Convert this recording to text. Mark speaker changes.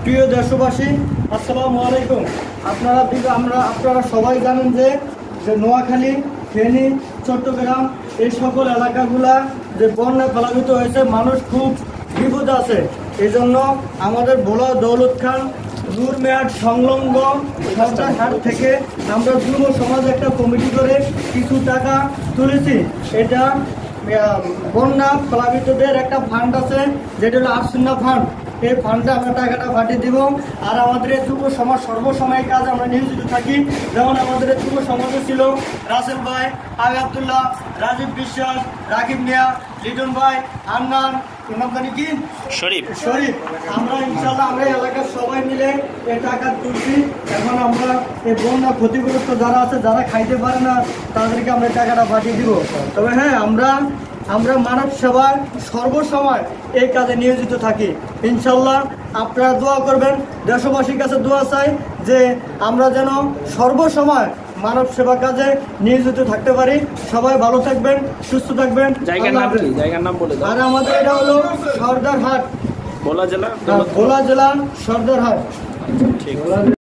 Speaker 1: প্রিয় দেশবাসী, আসসালামু আলাইকুম। আপনারা সবাই জানেন যে নোয়াখালী, ফেনী, চট্টগ্রাম এই সকল এলাকাগুলা যে বন্যায় প্লাবিত হয়েছে, মানুষ খুব বিপদে আছে। এই জন্য আমাদের ভোলা দৌলত খান নূর মেয়াদ সংলগ্ন সরকার হাট থেকে আমরা যুব সমাজ একটা কমিটি করে কিছু টাকা তুলেছি। এটা বন্যা প্লাবিতদের একটা ফান্ড আছে, যেটা হলো আর্সিনা ফান্ড। এই ফান্ডে আমরা টাকাটা পাঠিয়ে দিব। আর আমাদের এই যুব সমাজ সর্বসময় কাজ আমরা নিয়োজিত থাকি। যেমন আমাদের এই যুব সমাজে ছিল রাসেল ভাই, আগে আবদুল্লাহ, রাজীব বিশ্বাস, রাকিব মিয়া, লিটন ভাই, আন্নান, কি শরীফ। আমরা ইনশাল্লাহ আমরা এলাকার সবাই মিলে এই টাকা তুলছি। এখন আমরা এই বন্যা ক্ষতিগ্রস্ত যারা আছে, যারা খাইতে পারে না, তাদেরকে আমরা টাকাটা পাঠিয়ে দিব। তবে হ্যাঁ, আমরা মানব সেবার সর্বসময় এই কাজে নিয়োজিত থাকি। ইনশাল্লাহ আপনারা দোয়া করবেন, দেশবাসীর কাছে দোয়া চাই যে আমরা যেন সর্বসময় মানব সেবা কাজে নিয়োজিত থাকতে পারি। সবাই ভালো থাকবেন, সুস্থ থাকবেন।
Speaker 2: জায়গার নাম বলে দাও।
Speaker 1: আর আমাদের এটা হলো সর্দার হাট, ভোলা জেলা সর্দার হাট। ঠিক।